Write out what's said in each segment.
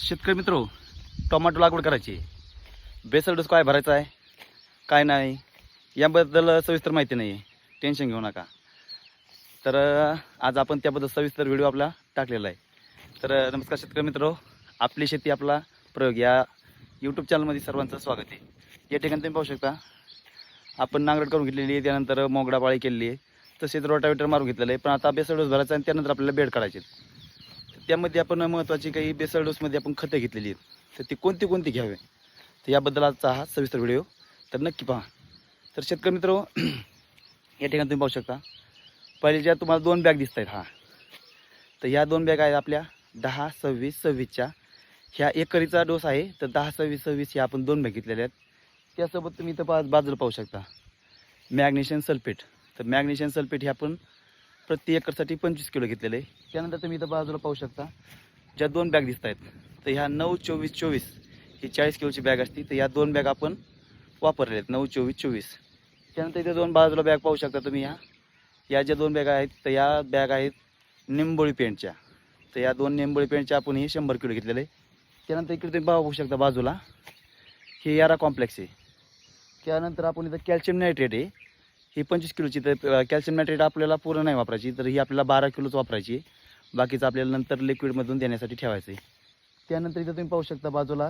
शेतकरी मित्रो, टोमॅटो लागवड करायची, बेसल डोस काय भरायचा आहे काय नाही याबद्दल सविस्तर माहिती नाही आहे. टेन्शन घेऊ नका. तर आज आपण त्याबद्दल सविस्तर व्हिडिओ आपला टाकलेला आहे. तर नमस्कार शेतकरी मित्रो, आपली शेती आपला प्रयोग या यूट्यूब चॅनलमध्ये सर्वांचं स्वागत आहे. या ठिकाणी तुम्ही पाहू शकता आपण नांगरट करून घेतलेली आहे, त्यानंतर मोगडा पाळी केलेली आहे, तसेच रोटावेटर मारून घेतलेलं आहे. पण आता बेसल डोस भरायचा आणि त्यानंतर आपल्याला बेड काढायचे. त्यामध्ये आपण महत्त्वाची काही बेसल डोसमध्ये आपण खतं घेतलेली आहेत, तर ती कोणती कोणती घ्यावे तर याबद्दल आजचा हा सविस्तर व्हिडिओ तर नक्की पहा. तर शेतकरी मित्रो, या ठिकाणी तुम्ही पाहू शकता पहिले ज्या तुम्हाला 2 बॅग दिसत आहेत तर ह्या 2 बॅग आहेत आपल्या 10, 26, 26च्या. ह्या एकरीचा डोस आहे. तर 10, 26, 26 ह्या आपण 2 बॅग घेतलेल्या आहेत. त्यासोबत तुम्ही इथं बाजूला पाहू शकता मॅग्नेशियम सल्फेट. तर मॅग्नेशियम सल्फेट हे आपण प्रति एकरसाठी 25 किलो घेतलेलं आहे. त्यानंतर तुम्ही इथं बाजूला पाहू शकता ज्या 2 बॅग दिसत आहेत तर ह्या 9, 24, 24 ही 40 किलोची बॅग असते. तर ह्या 2 बॅग आपण वापरलेल्या आहेत, 9, 24, 24. त्यानंतर इथे 2 बाजूला बॅग पाहू शकता तुम्ही. या ज्या 2 बॅग आहेत तर या बॅग आहेत निंबोळी पेंटच्या. तर या 2 निंबोळी पेंटच्या आपण हे 100 किलो घेतलेलं आहे. त्यानंतर इकडे तुम्ही पाहू शकता बाजूला हे यारा कॉम्प्लेक्स आहे. त्यानंतर आपण इथं कॅल्शियम नायट्रेट आहे, ही 25 किलोची. तर कॅल्शियम नायट्रेट आपल्याला पूर्ण नाही वापरायची, तर ही आपल्याला 12 किलोच वापरायची. बाकीचं आपल्याला नंतर लिक्विडमधून देण्यासाठी ठेवायचं आहे. त्यानंतर इथं तुम्ही पाहू शकता बाजूला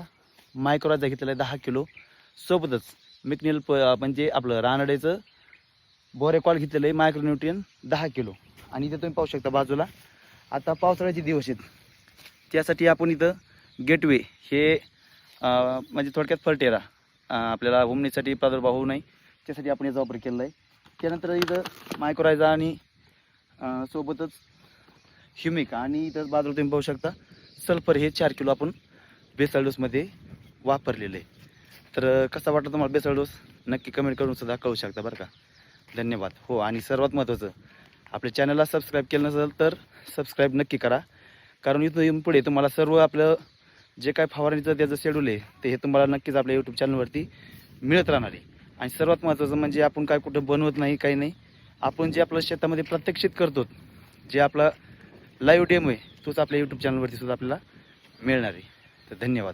मायक्रोरायझा घेतलेला आहे 10 किलो. सोबतच मिकनिल म्हणजे आपलं रानडेचं बोरेकॉल घेतलेलं आहे मायक्रोन्यूट्रियन 10 किलो. आणि इथं तुम्ही पाहू शकता बाजूला आता पावसाळ्याचे दिवस आहेत, त्यासाठी आपण इथं गेटवे हे म्हणजे थोडक्यात फर्टेरा आपल्याला उमणीसाठी प्रादुर्भाव होऊ नये त्यासाठी आपण याचा वापर केलेला आहे. त्यानंतर इथं मायक्रोरायझा आणि सोबतच ह्युमिक आणि इथं बाजूला तुम्ही पाहू शकता सल्फर हे 4 किलो आपण बेसल डोसमध्ये वापरलेलं आहे. तर कसा वाटला तुम्हाला बेसल डोस नक्की कमेंट करून सुद्धा कळू शकता बरं का. धन्यवाद. हो, आणि सर्वात महत्त्वाचं आपल्या चॅनलला सबस्क्राईब केलं नसेल तर सबस्क्राईब नक्की करा, कारण इथून पुढे तुम्हाला सर्व आपलं जे काय फवारणीचं त्याचं शेड्यूल आहे ते हे तुम्हाला नक्कीच आपल्या यूट्यूब चॅनलवरती मिळत राहणार आहे. आणि सर्वात महत्त्वाचं म्हणजे आपण काय कुठं बनवत नाही, काही नाही, आपण जे आपलं शेतामध्ये प्रत्यक्षित करतो, जे आपला लाईव्ह डेमो आहे तोच आपल्या यूट्यूब चॅनलवरती सुद्धा आपल्याला मिळणार आहे. तर धन्यवाद.